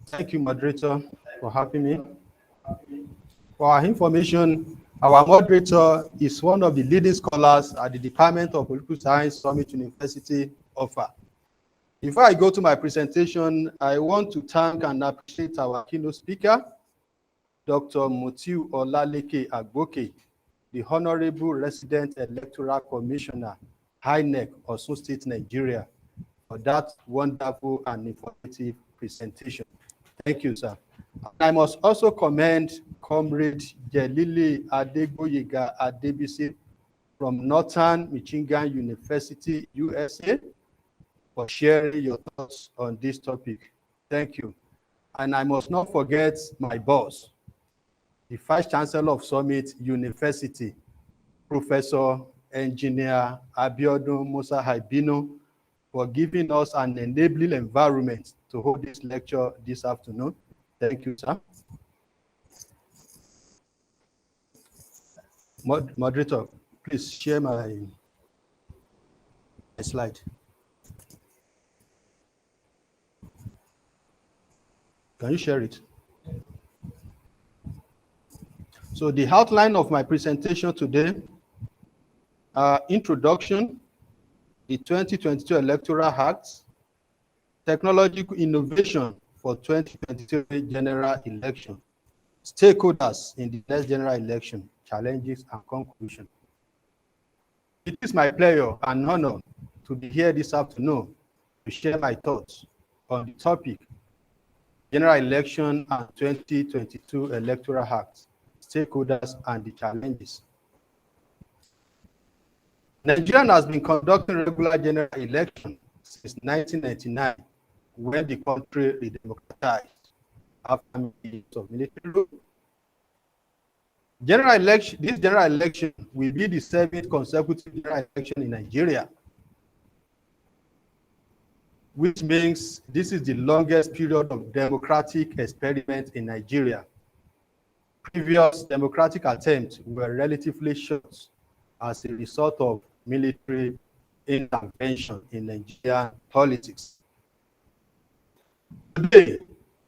Thank you, moderator, for having me. For our information, our moderator is one of the leading scholars at the Department of Political Science, Summit University, Offa. Before I go to my presentation, I want to thank and appreciate our keynote speaker, Dr. Mutiu Olaleke Agboke, the Honorable Resident Electoral Commissioner, INEC, Osun State, Nigeria, for that wonderful and informative presentation. Thank you, sir. And I must also commend Comrade Jelili Adegboyega Adebisi from Northern Michigan University, USA, for sharing your thoughts on this topic. Thank you. And I must not forget my boss, the Vice Chancellor of Summit University, Professor Engineer Abiodun Musa Haibino, for giving us an enabling environment to hold this lecture this afternoon. Thank you, sir. Moderator, please share my slide. Can you share it? So the outline of my presentation today, introduction, the 2022 Electoral Act, technological innovation for 2023 general election, stakeholders in the next general election, challenges and conclusion. It is my pleasure and honor to be here this afternoon to share my thoughts on the topic, general election and 2022 Electoral Act, stakeholders and the challenges. Nigeria has been conducting regular general election since 1999, when the country redemocratized after years of military rule. This general election will be the 7th consecutive general election in Nigeria, which means this is the longest period of democratic experiment in Nigeria. Previous democratic attempts were relatively short as a result of military intervention in Nigerian politics. Today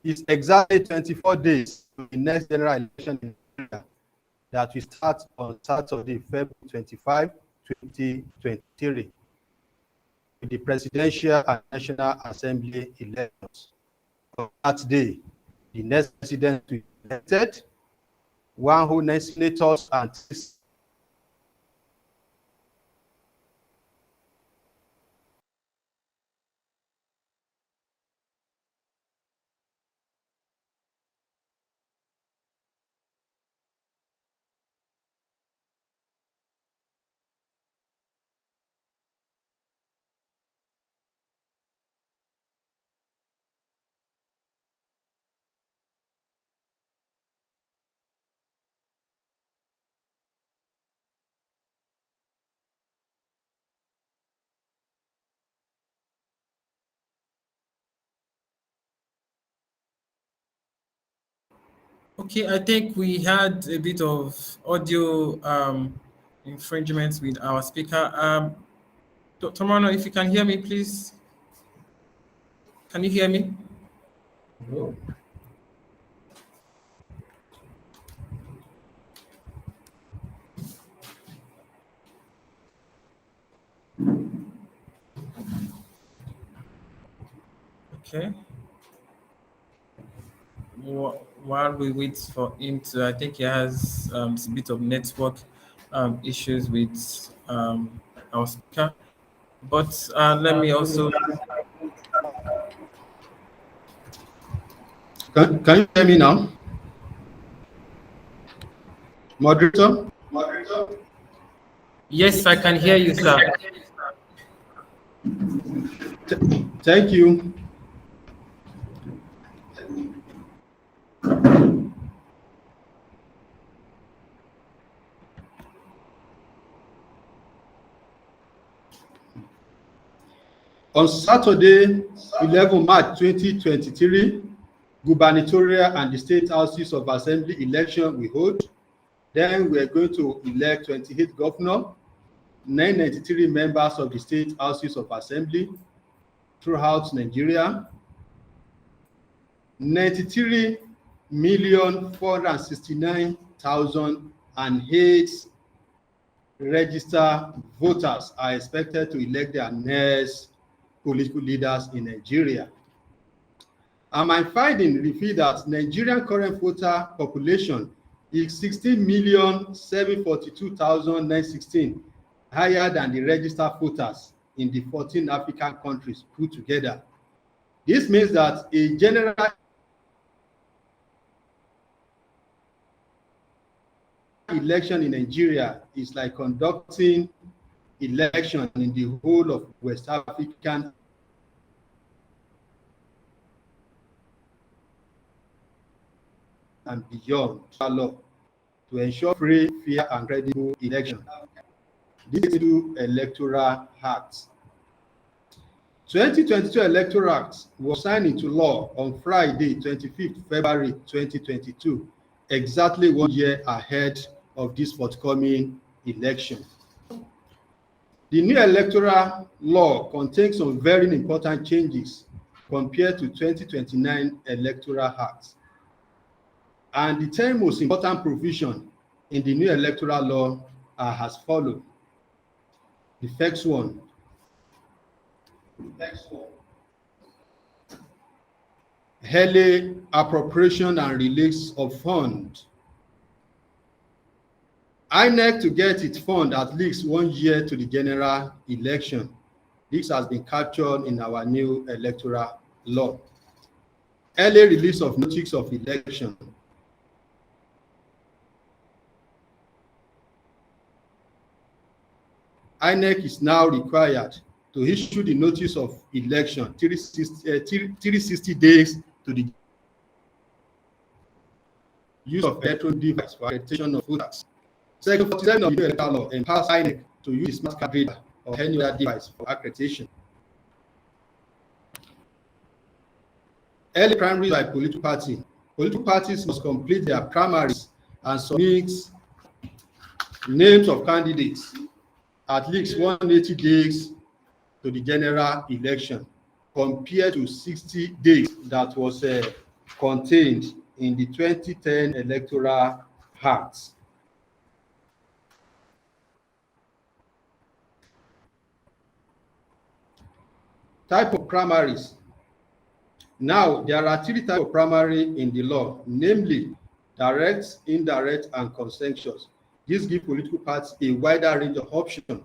is exactly 24 days to the next general election in Nigeria that will start on Saturday, February 25, 2023, with the presidential and national assembly elections. On that day, the next president will be elected, one who next senators and Okay, I think we had a bit of audio infringements with our speaker. Dr. Murana, if you can hear me, please. Can you hear me? no. Okay. While we wait for him to, I think he has a bit of network issues with our speaker. But let me also. Can you hear me now? Moderator? Yes, I can hear you, sir. Thank you. On Saturday, 11 March 2023, gubernatorial and the state houses of assembly election we hold. Then we are going to elect 28 governors, 993 members of the state houses of assembly throughout Nigeria. 93,469,008 registered voters are expected to elect their next political leaders in Nigeria. And my finding reveal that Nigerian current voter population is 16,742,916, higher than the registered voters in the 14 African countries put together. This means that a general election in Nigeria is like conducting election in the whole of West African and beyond law to ensure free, fair, and credible election. This is the Electoral Act. 2022 Electoral Act was signed into law on Friday, 25th February 2022, exactly 1 year ahead of this forthcoming election. The new electoral law contains some very important changes compared to 2029 Electoral Act. And the 10 most important provisions in the new electoral law are as follows. The first one. Early appropriation and release of funds. INEC to get its fund at least 1 year to the general election. This has been captured in our new electoral law. Early release of notice of election. INEC is now required to issue the notice of election 360 days to the use of electronic device for accreditation of voters. Section 47 of the electoral law empowers INEC to use the smart card reader or any other device for accreditation. Early primaries by political party. Political parties must complete their primaries and submit names of candidates at least 180 days to the general election, compared to 60 days that was contained in the 2010 Electoral Act. Type of primaries. Now, there are 3 types of primary in the law, namely direct, indirect, and consensus. This gives political parties a wider range of options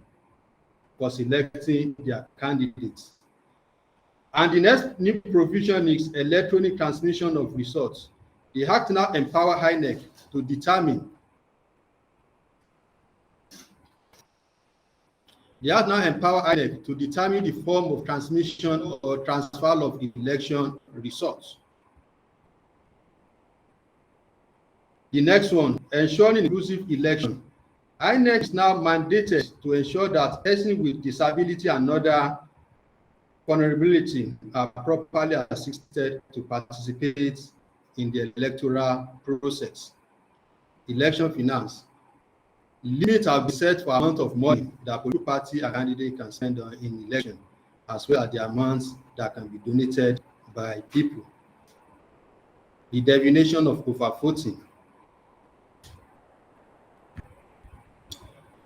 for selecting their candidates. And the next new provision is electronic transmission of results. The Act now empowers INEC to determine the form of transmission or transfer of election results. The next one, ensuring inclusive election. INEC is now mandated to ensure that persons with disability and other vulnerability are properly assisted to participate in the electoral process. Election finance. Limits have been set for amount of money that political party and candidate can spend in election, as well as the amounts that can be donated by people. The definition of overvoting.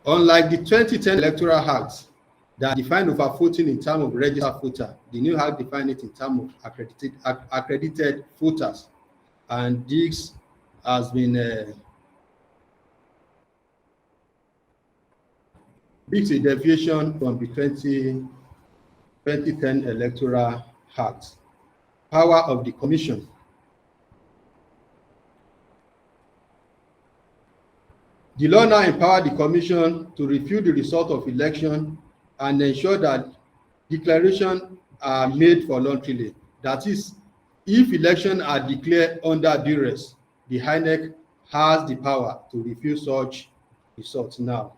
Unlike the 2010 Electoral Act that defined overvoting in terms of registered voter, the new Act defined it in terms of accredited voters, and this has been it's a deviation from the 2010 Electoral Act. Power of the Commission. The law now empowers the Commission to review the result of election and ensure that declarations are made voluntarily. That is, if elections are declared under duress, the INEC has the power to review such results now.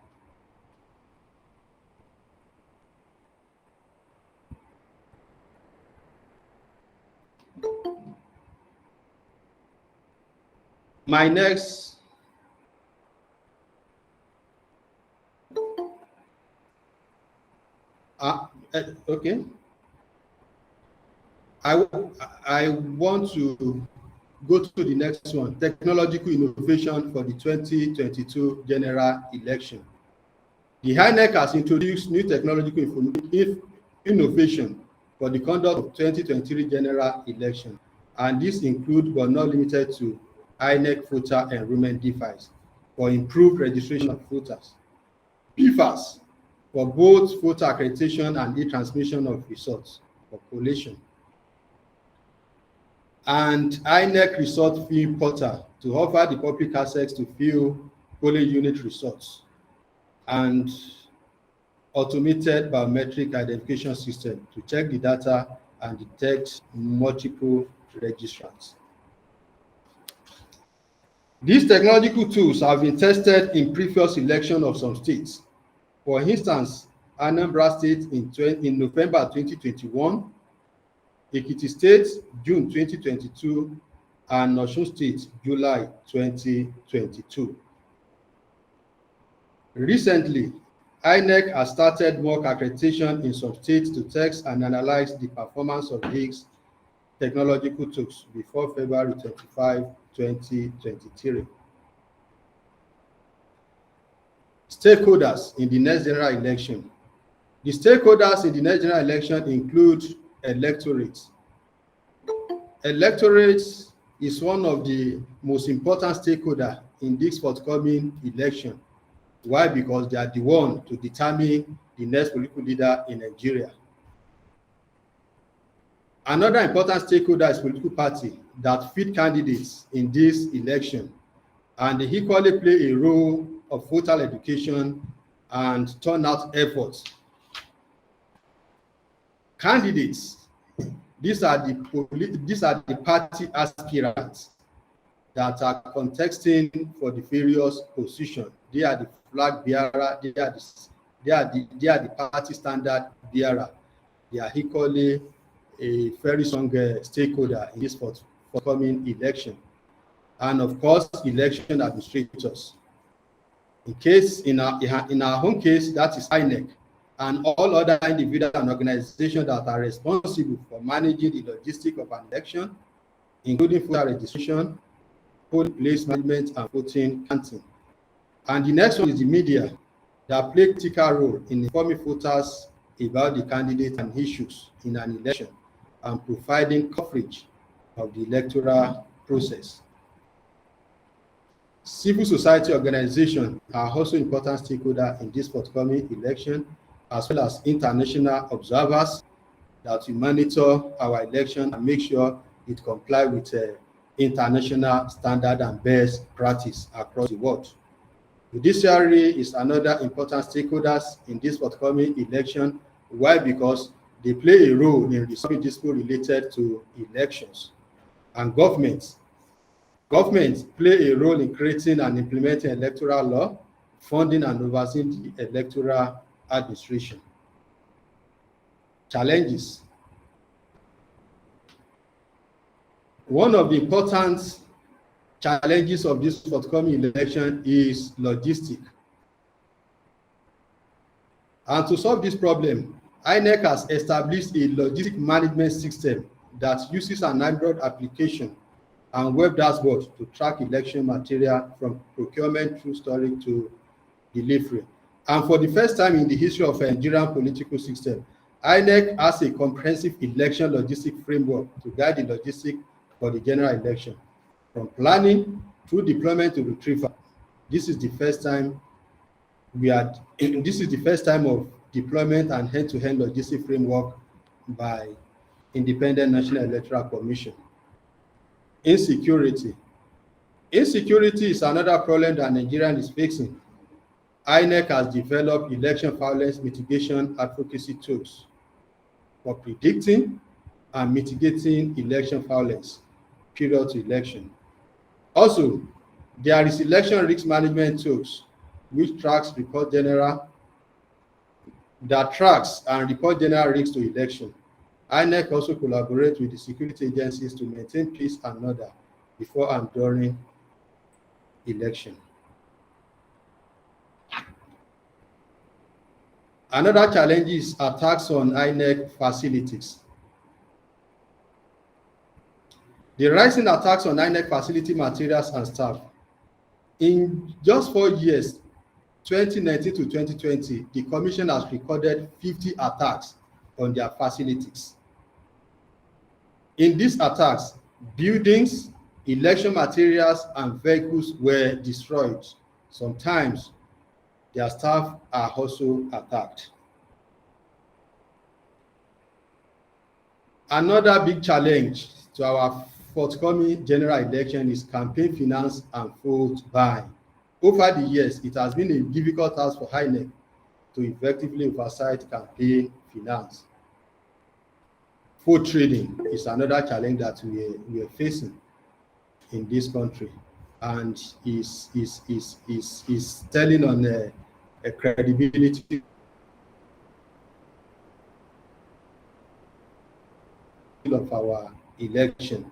My next okay. I, I want to go to the next one, technological innovation for the 2022 general election. The INEC has introduced new technological innovation for the conduct of 2023 general election, and this includes but not limited to INEC voter enrollment device for improved registration of voters, PFAS for both voter accreditation and e-transmission of results for collation, and INEC result field portal to offer the public access to fill polling unit results, and automated biometric identification system to check the data and detect multiple registrants. These technological tools have been tested in previous election of some states. For instance, Anambra State in November 2021, Ekiti State June 2022, and Osun State July 2022. Recently, INEC has started mock accreditation in some states to test and analyze the performance of these technological tools before February 25, 2023. Stakeholders in the next general election. The stakeholders in the next general election include electorates. Electorates is one of the most important stakeholders in this forthcoming election. Why? Because they are the one to determine the next political leader in Nigeria. Another important stakeholder is political party that feed candidates in this election, and they equally play a role of voter education and turnout efforts. Candidates, these are the party aspirants that are contesting for the various positions. They are the flag bearer, they are the party standard bearer. They are equally a very strong stakeholder in this forthcoming election. And of course, election administrators. In our home case, that is INEC, and all other individuals and organizations that are responsible for managing the logistics of an election, including voter registration, polling place management, and voting counting. And the next one is the media that play a critical role in informing voters about the candidates and issues in an election and providing coverage of the electoral process. Civil society organizations are also important stakeholders in this forthcoming election, as well as international observers that will monitor our election and make sure it complies with international standard and best practice across the world. Judiciary is another important stakeholder in this forthcoming election. Why? Because they play a role in resolving disputes related to elections. And governments play a role in creating and implementing electoral law, funding and overseeing the electoral administration. Challenges. One of the important challenges of this forthcoming election is logistics. And to solve this problem, INEC has established a logistic management system that uses an Android application and web dashboard to track election material from procurement through storage to delivery. And for the first time in the history of a Nigerian political system, INEC has a comprehensive election logistic framework to guide the logistics for the general election, from planning through deployment to retrieval. This is the first time of deployment and hand-to-hand logistic framework by Independent National Electoral Commission. Insecurity. Insecurity is another problem that Nigeria is facing. INEC has developed election violence mitigation advocacy tools for predicting and mitigating election violence period to election. Also, there is election risk management tools which tracks and report general risks to election. INEC also collaborates with the security agencies to maintain peace and order before and during election. Another challenge is attacks on INEC facilities. The rising attacks on INEC facility, materials, and staff. In just 4 years, 2019 to 2020, the Commission has recorded 50 attacks on their facilities. In these attacks, buildings, election materials, and vehicles were destroyed. Sometimes, their staff are also attacked. Another big challenge to our forthcoming general election is campaign finance and vote buying. Over the years, it has been a difficult task for INEC to effectively oversight campaign finance. Vote trading is another challenge that we are facing in this country, and is telling on a credibility of our election.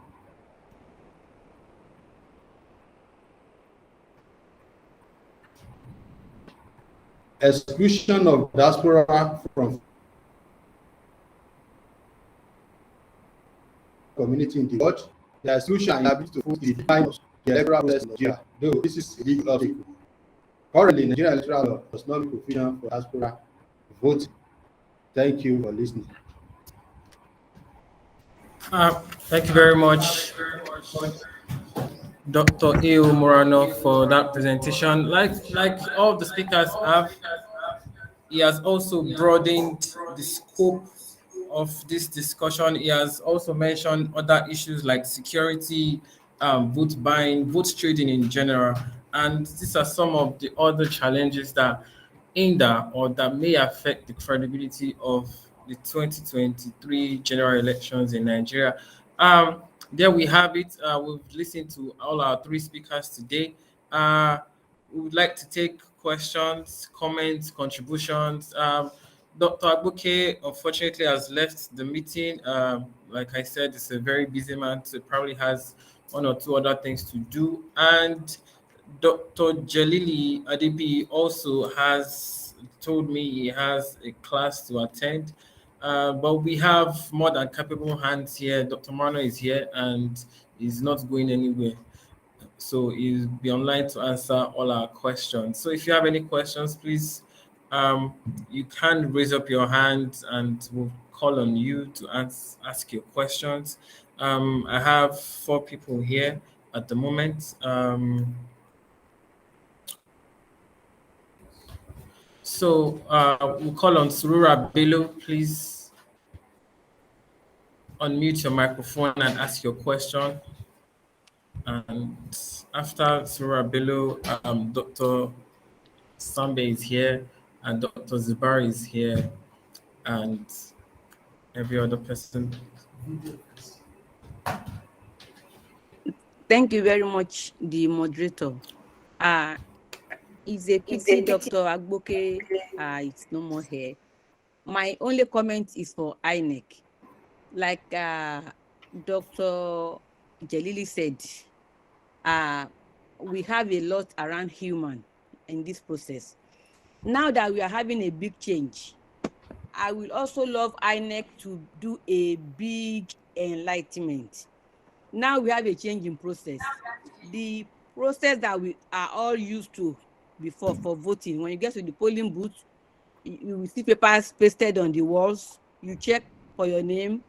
Exclusion of diaspora from community in the world. The exclusion and ability to vote is the line of the electoral process in Nigeria, though this is a legal obstacle. Currently, Nigeria electoral law does not make provision for diaspora voting. Thank you for listening. Thank you very much, Dr. A.O. Murana, for that presentation. Like all the speakers have, he has also broadened the scope of this discussion. He has also mentioned other issues like security, vote buying, vote trading in general. And these are some of the other challenges that hinder or that may affect the credibility of the 2023 general elections in Nigeria. There we have it. We've listened to all our three speakers today. We would like to take questions, comments, contributions. Dr. Agboke, unfortunately, has left the meeting. Like I said, he's a very busy man, so probably has one or two other things to do. And Dr. Jalili Adebi also has told me he has a class to attend. But we have more than capable hands here. Dr. Murana is here and is not going anywhere. So he'll be online to answer all our questions. So if you have any questions, please, you can raise up your hand and we'll call on you to ask your questions. I have 4 people here at the moment. So we'll call on Surura Bello. Please unmute your microphone and ask your question. And after Surura Bello, Dr. Sambe is here, and Dr. Zubar is here, and every other person. Thank you very much, the moderator. It's a pity Dr. Agboke it's no more here. My only comment is for INEC. Like Dr. Jalili said, we have a lot around human in this process. Now that we are having a big change, I will also love INEC to do a big enlightenment. Now we have a change in process. The process that we are all used to before for voting, when you get to the polling booth, you will see papers pasted on the walls, you check for your name.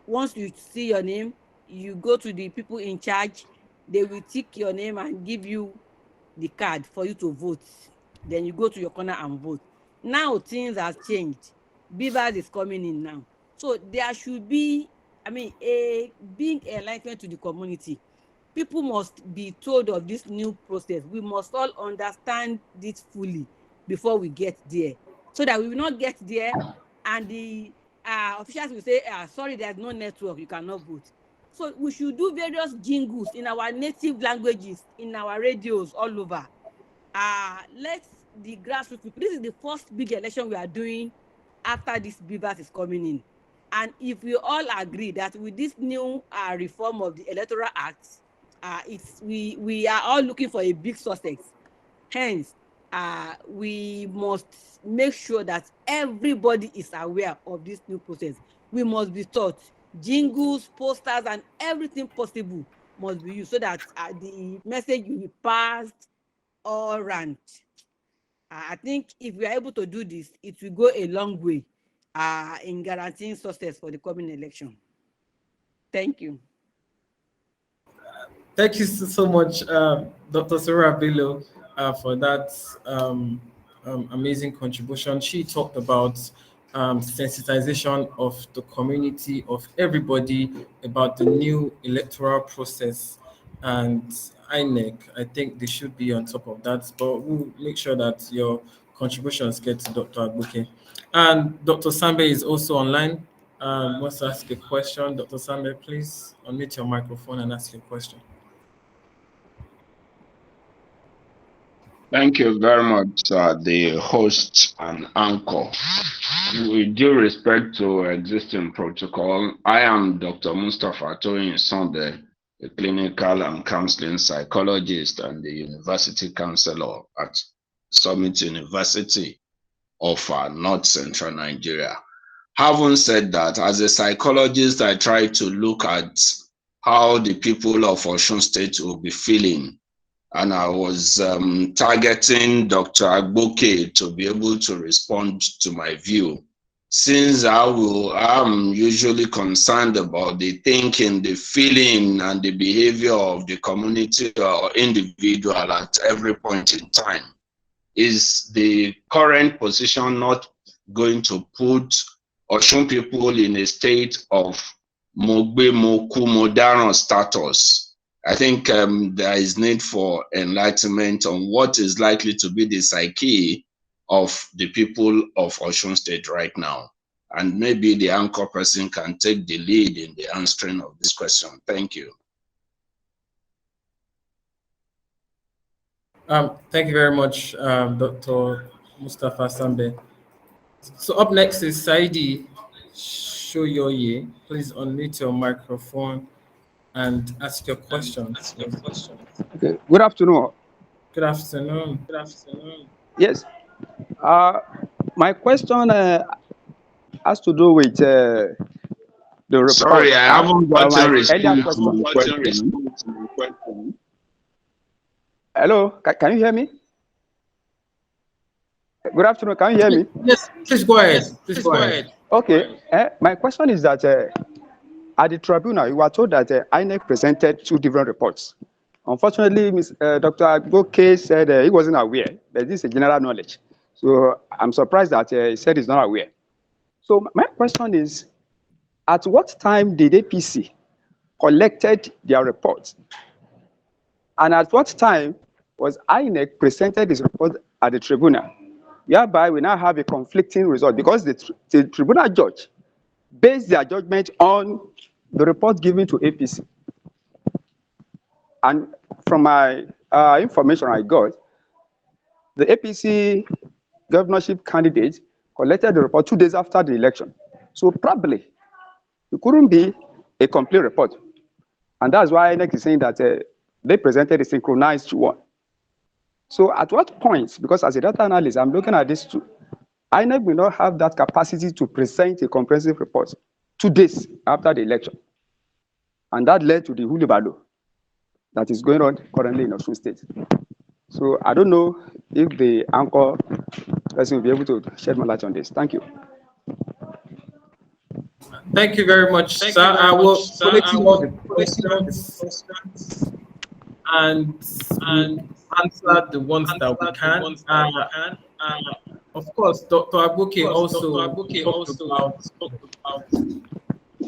Once you see your name, you go to the people in charge, they will tick your name and give you the card for you to vote. Then you go to your corner and vote. Now things have changed. Beavers is coming in now. So there should be, a big enlightenment to the community. People must be told of this new process. We must all understand this fully before we get there, so that we will not get there and the officials will say, sorry, there's no network, you cannot vote. So we should do various jingles in our native languages, in our radios all over. Let the grassroots people, this is the first big election we are doing after this Beavers is coming in. And if we all agree that with this new reform of the Electoral Act, we are all looking for a big success. Hence, we must make sure that everybody is aware of this new process. We must be taught. jingles, posters, and everything possible must be used so that the message will be passed all around. I think if we are able to do this, it will go a long way in guaranteeing success for the coming election. Thank you. Thank you so much, Dr. Sarah Bello, for that amazing contribution. She talked about sensitization of the community, of everybody, about the new electoral process and INEC. I think they should be on top of that, but we'll make sure that your contributions get to Dr. Agbuke. And Dr. Sambe is also online. Wants to ask a question. Dr. Sambe, please unmute your microphone and ask your question. Thank you very much, the host and anchor. With due respect to existing protocol, I am Dr. Mustafa Toyin Sonde, a clinical and counseling psychologist and the university counselor at Summit University of North Central Nigeria. Having said that, as a psychologist, I try to look at how the people of Osun State will be feeling. And I was targeting Dr. Agbuke to be able to respond to my view, since I'm usually concerned about the thinking, the feeling, and the behavior of the community or individual at every point in time. Is the current position not going to put Osun people in a state of Mogbe Moku Modaran status? I think there is need for enlightenment on what is likely to be the psyche of the people of Osun State right now. And maybe the anchor person can take the lead in the answering of this question. Thank you. Thank you very much, Dr. Mustafa Sambe. So up next is Saidi Shoyoye. Please unmute your microphone and ask your question. Okay. Good afternoon. Good afternoon. Good afternoon. Yes. My question has to do with the report. Sorry, I haven't gotten earlier response to my question. Hello, can you hear me? Good afternoon. Can you hear me? Yes, please go ahead. Please go ahead. Okay. My question is that at the tribunal, you were told that INEC presented 2 different reports. Unfortunately, Dr. Agbuke said he wasn't aware, but this is general knowledge. So I'm surprised that he said he's not aware. So my question is, at what time did APC collected their reports? And at what time was INEC presented this report at the tribunal? Whereby we now have a conflicting result because the tribunal judge based their judgment on the report given to APC. And from my information I got, the APC governorship candidate collected the report 2 days after the election. So probably it couldn't be a complete report. And that's why INEC is saying that they presented a synchronized one. So at what point, because as a data analyst, I'm looking at this too, INEC will not have that capacity to present a comprehensive report 2 days after the election. And that led to the hullabaloo that is going on currently in Osun State. So I don't know if the anchor person will be able to shed more light on this. Thank you. Thank you very much, sir. I will and answer the ones that we can. Of course, Dr. Agbuke also talked about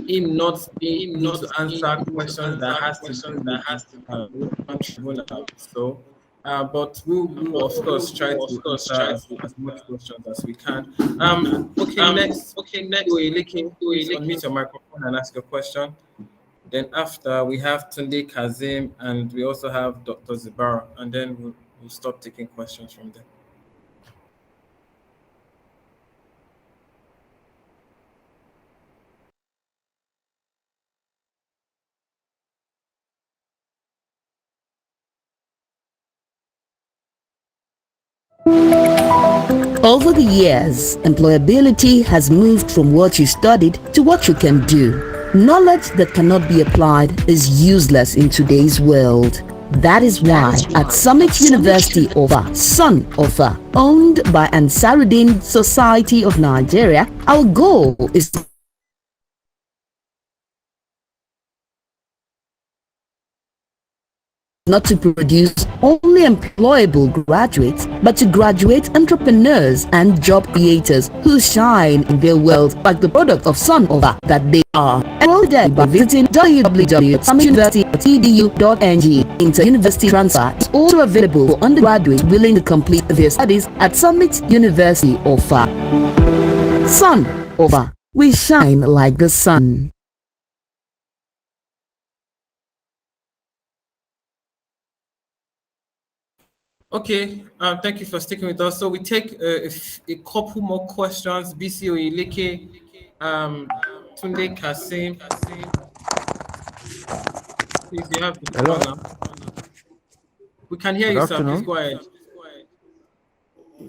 him not being able to answer questions that has to do. So, but we'll of course try to answer as much questions as we can. Next, Olalakan, please unmute your microphone and ask your question. Then after we have Tunde Kazim and we also have Dr. Zibara, and then we'll stop taking questions from there. Over the years, employability has moved from what you studied to what you can do. Knowledge that cannot be applied is useless in today's world. That is why at Summit University of Son of owned by Ansaruddin Society of Nigeria, our goal is not to produce only employable graduates, but to graduate entrepreneurs and job creators who shine in their world like the product of Son of that they are. Enroll today by visiting www.summituniversity.edu.ng. Inter-university transfer is also available for undergraduates willing to complete their studies at Summit University of Son of we shine like the sun. Okay, thank you for sticking with us. So we take a couple more questions. BCO Ileke, Tunde Kasim. Please, you have the floor now. We can hear you, sir. Please go ahead.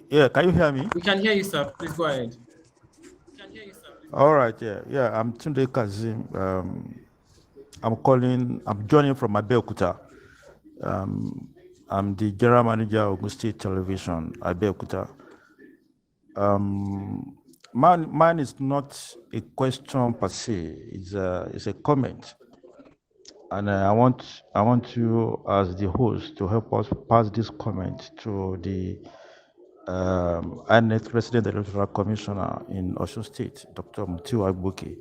Yeah, can you hear me? We can hear you, sir. Please go ahead. All right, yeah. I'm Tunde Kazim. I'm joining from Abeokuta. I'm the general manager of Ogun State Television, Abeokuta. Mine is not a question per se, it's a comment. And I want you as the host to help us pass this comment to the INEC Resident Electoral Commissioner in Osun State, Dr. Mutiu Agbuke.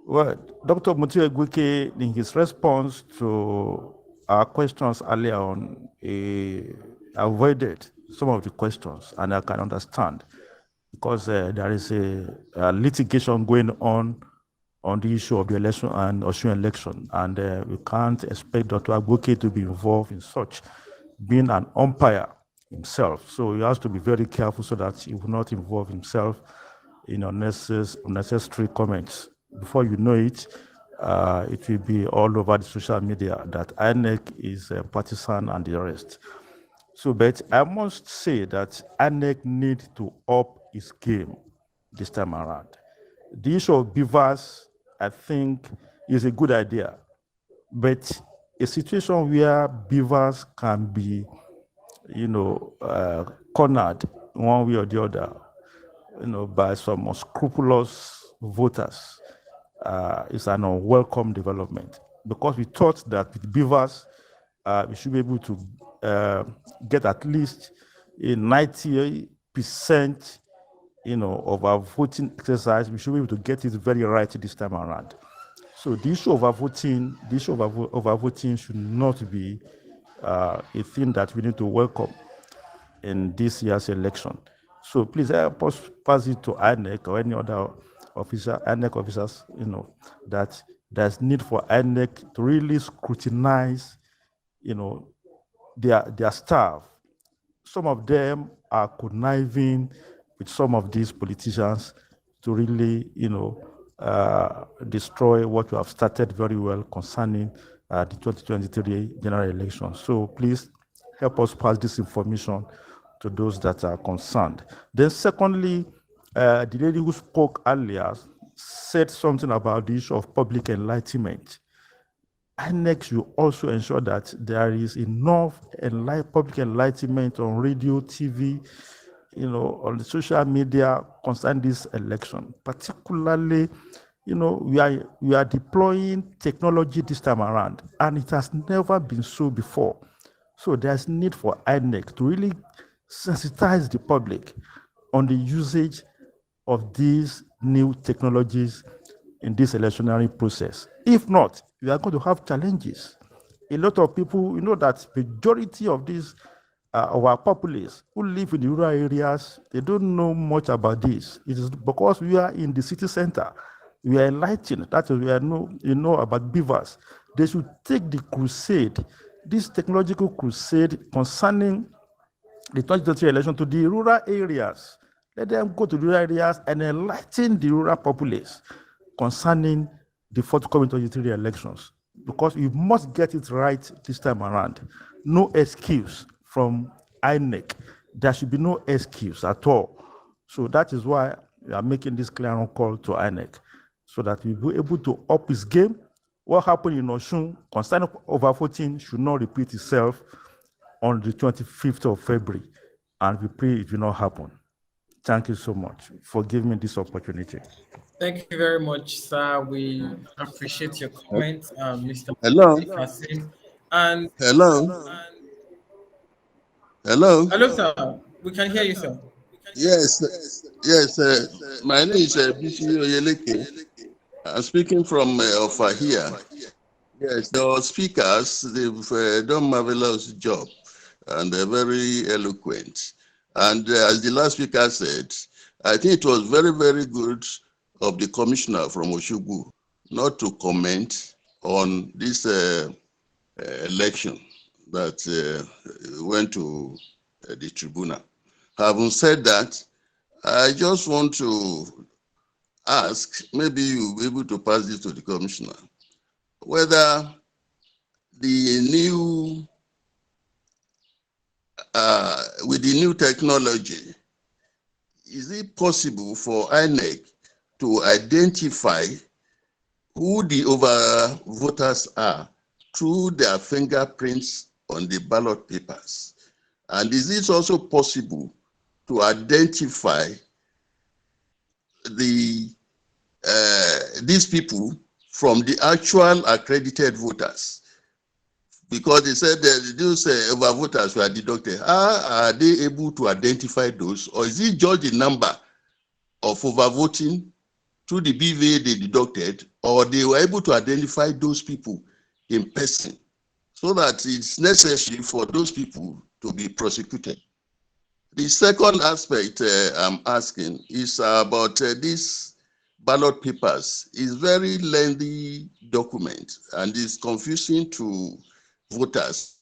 Well, Dr. Mutiu Agbuke, in his response to our questions earlier on, avoided some of the questions, and I can understand because there is a litigation going on the issue of the election and Osun election, and we can't expect Dr. Agbuke to be involved in such, being an umpire himself. So he has to be very careful so that he will not involve himself in unnecessary comments. Before you know it, it will be all over the social media that INEC is partisan and the rest. So, but I must say that INEC needs to up its game this time around. The issue of beavers, I think, is a good idea, but a situation where beavers can be, cornered one way or the other, by some unscrupulous voters, is an unwelcome development. Because we thought that with beavers, we should be able to get at least a 90%, of our voting exercise. We should be able to get it very right this time around. So the issue of our voting, should not be a thing that we need to welcome in this year's election. So please help us pass it to INEC or any other officer, INEC officers, that there's need for INEC to really scrutinize, their staff. Some of them are conniving with some of these politicians to really, destroy what we have started very well concerning the 2023 general election. So please help us pass this information to those that are concerned. Then secondly, the lady who spoke earlier said something about the issue of public enlightenment. INEC should also ensure that there is enough public enlightenment on radio, TV, on the social media concerning this election. Particularly, we are deploying technology this time around, and it has never been so before. So there's need for INEC to really sensitize the public on the usage of these new technologies in this electionary process. If not, we are going to have challenges. A lot of people, that majority of these of our populace who live in the rural areas, they don't know much about this. It is because we are in the city center. We are enlightened. That is, we are know about beavers. They should take the crusade, this technological crusade concerning the 2023 election to the rural areas. Let them go to the rural areas and enlighten the rural populace concerning the forthcoming 2023 elections, because we must get it right this time around. No excuse from INEC. There should be no excuse at all. So that is why we are making this clear call to INEC. so that we'll be able to up his game. What happened in Osun concerning overvoting should not repeat itself on the 25th of February, and we pray it will not happen. Thank you so much for giving me this opportunity. Thank you very much, sir. We appreciate your comments, Mr. Hello. Kasim. And Hello. Hello. hello, sir. We can hear you, sir. Yes. Yes. My name is Bisi Oyeleke. I'm speaking from Ofa here. Yes, the speakers, they've done marvelous job and they're very eloquent. And as the last speaker said, I think it was very, very good of the commissioner from Oshugu not to comment on this election that went to the tribunal. Having said that, I just want to ask, maybe you'll be able to pass this to the commissioner, whether the new, with the new technology, is it possible for INEC to identify who the over voters are through their fingerprints on the ballot papers? And is it also possible to identify these people from the actual accredited voters? Because they said that those over voters were deducted. How are they able to identify those? Or is it just the number of overvoting through the BVA they deducted, or they were able to identify those people in person so that it's necessary for those people to be prosecuted? The second aspect I'm asking is about this ballot papers. It's very lengthy document and it's confusing to voters.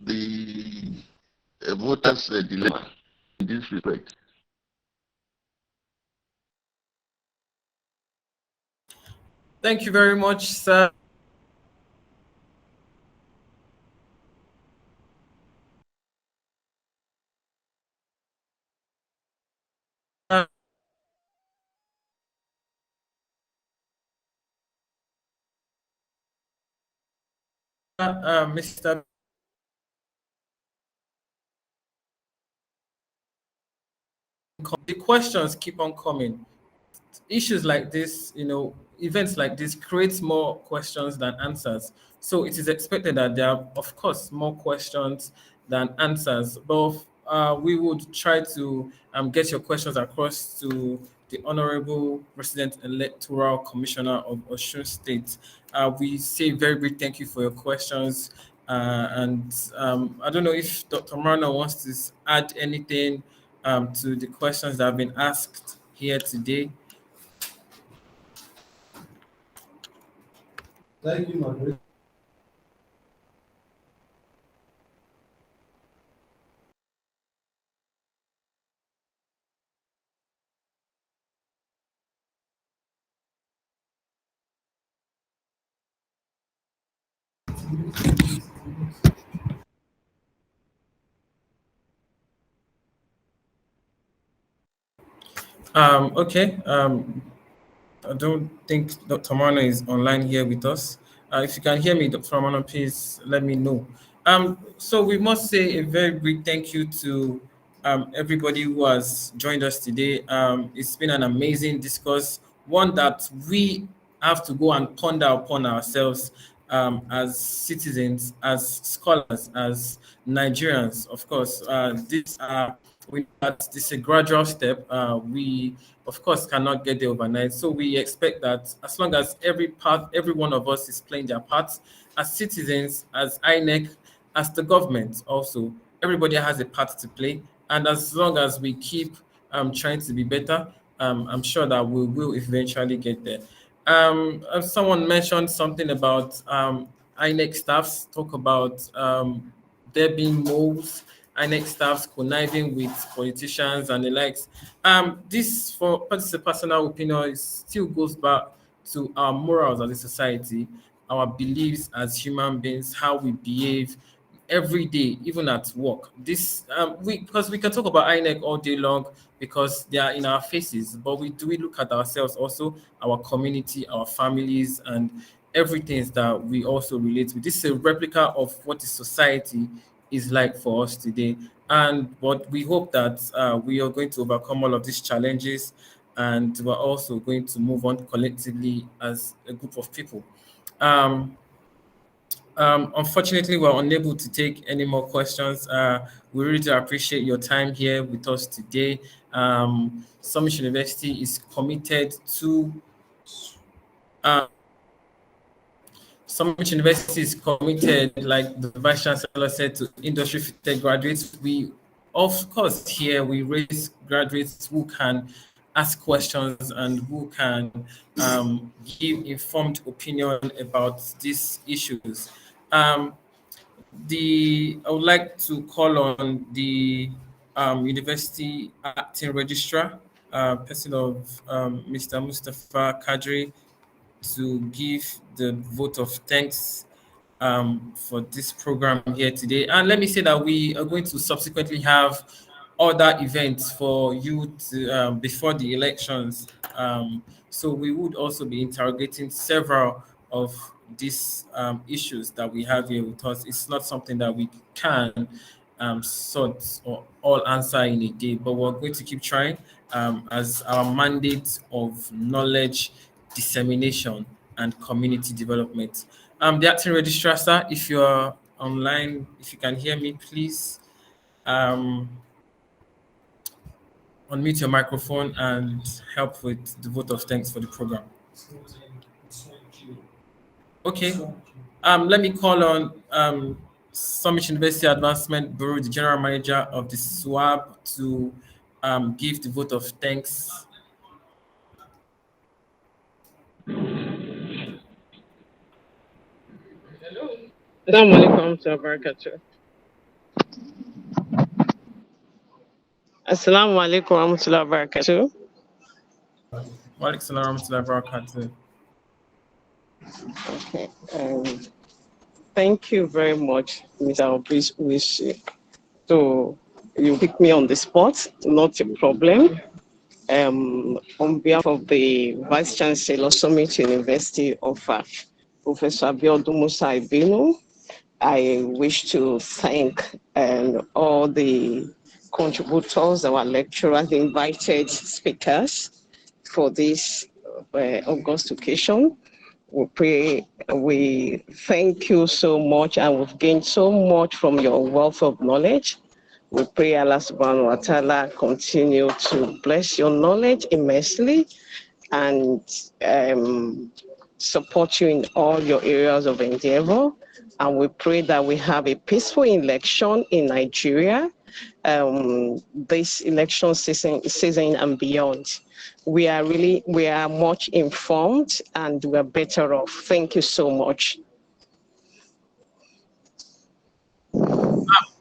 The voters' dilemma in this respect. Thank you very much, sir. Mr. The questions keep on coming. Issues like this, events like this creates more questions than answers. So it is expected that there are, of course, more questions than answers. But we would try to get your questions across to the Honorable Resident Electoral Commissioner of Osun State. We say very big thank you for your questions. And I don't know if Dr. Murana wants to add anything to the questions that have been asked here today. Thank you, moderator. Okay. I don't think Dr. Mano is online here with us. If you can hear me, Dr. Mano, please let me know. So we must say a very big thank you to everybody who has joined us today. It's been an amazing discourse, one that we have to go and ponder upon ourselves as citizens, as scholars, as Nigerians. Of course, this is a gradual step. We, of course, cannot get there overnight. So we expect that as long as every one of us is playing their part, as citizens, as INEC, as the government, also everybody has a part to play. And as long as we keep trying to be better, I'm sure that we will eventually get there. Someone mentioned something about INEC staffs, talk about there being moves, INEC staffs conniving with politicians and the likes. This is a personal opinion, it still goes back to our morals as a society. our beliefs as human beings, how we behave every day, even at work. This because we can talk about INEC all day long because they are in our faces, but we look at ourselves also, our community, our families, and everything that we also relate with. This is a replica of what the society is like for us today. And but we hope that we are going to overcome all of these challenges, and we're also going to move on collectively as a group of people. Um, Unfortunately, we're unable to take any more questions. We really do appreciate your time here with us today. Summit University is committed to uh, Summit University is committed, like the Vice Chancellor said, to industry-fitted graduates. We, of course, here we raise graduates who can ask questions and who can give informed opinion about these issues. Um, I would like to call on the university acting registrar, person of Mr. Mustafa Kadri, to give the vote of thanks for this program here today. And let me say that we are going to subsequently have other events for you to, before the elections. So we would also be interrogating several of these issues that we have here with us. It's not something that we can sort or all answer in a day, but we're going to keep trying as our mandate of knowledge dissemination and community development. The acting registrar, sir, if you are online, if you can hear me, please unmute your microphone and help with the vote of thanks for the program. Okay. Let me call on Summit University Advancement Bureau, the General Manager of the SWAB, to give the vote of thanks. Assalamu alaikum warahmatullahi wabarakatuh. Assalamu alaikum warahmatullahi wabarakatuh. Wa alaikum salam warahmatullahi wabarakatuh. Okay. Thank you very much, Mr. Obishi. So you picked me on the spot, not a problem. On behalf of the Vice Chancellor, Summit University of Professor Abiodun Musa Ibinu, I wish to thank all the contributors, our lecturers, the invited speakers for this August occasion. We thank you so much, and we've gained so much from your wealth of knowledge. We pray Allah subhanahu wa ta'ala continue to bless your knowledge immensely and support you in all your areas of endeavor. And we pray that we have a peaceful election in Nigeria, this election season and beyond. We are much informed and we're better off. Thank you so much.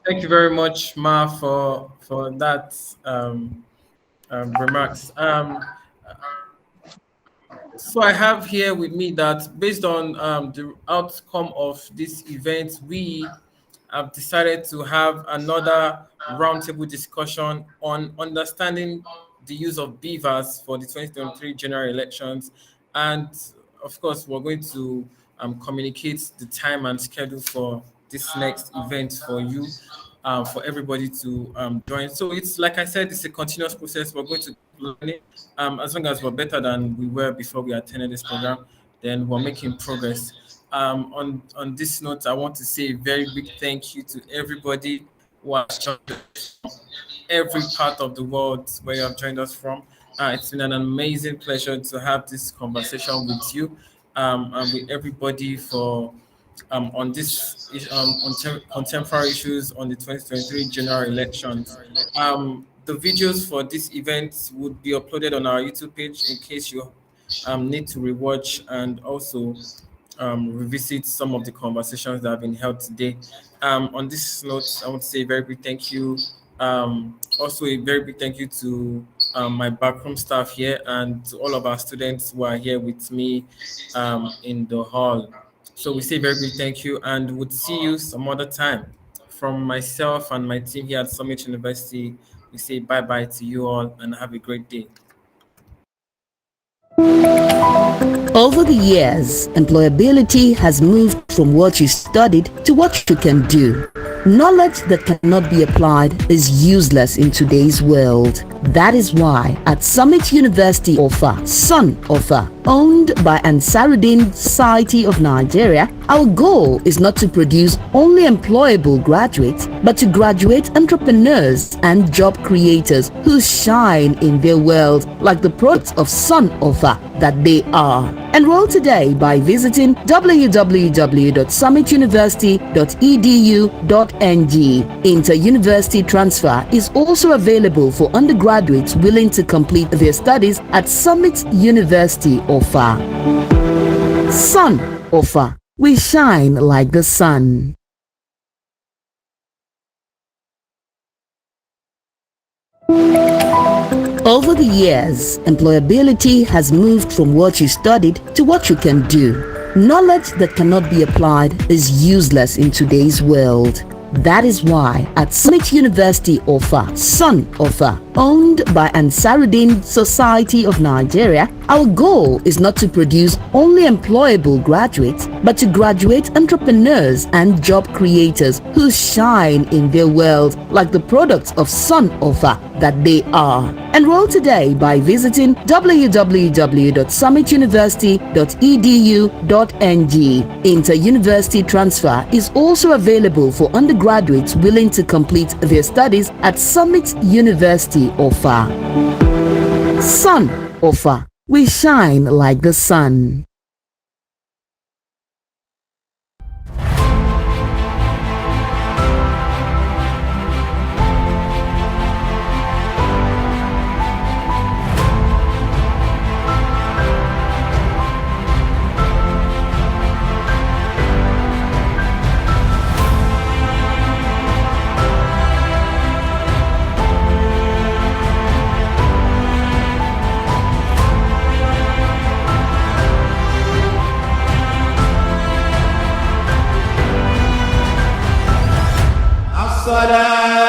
Thank you very much, Ma, for that remarks. So I have here with me that based on the outcome of this event, we have decided to have another roundtable discussion on understanding the use of beavers for the 2023 general elections. And of course, we're going to communicate the time and schedule for this next event for you, for everybody to join. So it's like I said, it's a continuous process. We're going to learn it. As long as we're better than we were before we attended this program, then we're making progress. On this note, I want to say a very big thank you to everybody who has joined us from every part of the world where you have joined us from. It's been an amazing pleasure to have this conversation with you and with everybody for on this contemporary issues on the 2023 general elections. The videos for this event would be uploaded on our YouTube page in case you need to rewatch and also revisit some of the conversations that have been held today. On this note, I want to say a very big thank you. Also, a very big thank you to my backroom staff here and to all of our students who are here with me in the hall. So we say very big thank you, and would see you some other time. From myself and my team here at Summit University, we say bye-bye to you all and have a great day. Over the years, employability has moved from what you studied to what you can do. Knowledge that cannot be applied is useless in today's world. That is why at Summit University Offer, Sun Offer, owned by Ansarudin Society of Nigeria, our goal is not to produce only employable graduates, but to graduate entrepreneurs and job creators who shine in their world like the products of Sun Offer that they are. Enroll today by visiting www.summituniversity.edu.ng. Inter-university transfer is also available for undergraduates willing to complete their studies at Summit University Offer. Sun Offer. We shine like the sun. Over the years, employability has moved from what you studied to what you can do. Knowledge that cannot be applied is useless in today's world. That is why at Summit University Offer, Sun Offer, owned by Ansarudin Society of Nigeria, our goal is not to produce only employable graduates, but to graduate entrepreneurs and job creators who shine in their world like the products of Sun Offer that they are. Enroll today by visiting www.summituniversity.edu.ng. Inter-university transfer is also available for undergraduates willing to complete their studies at Summit University Offer. Sun Offer. We shine like the sun. الصلاة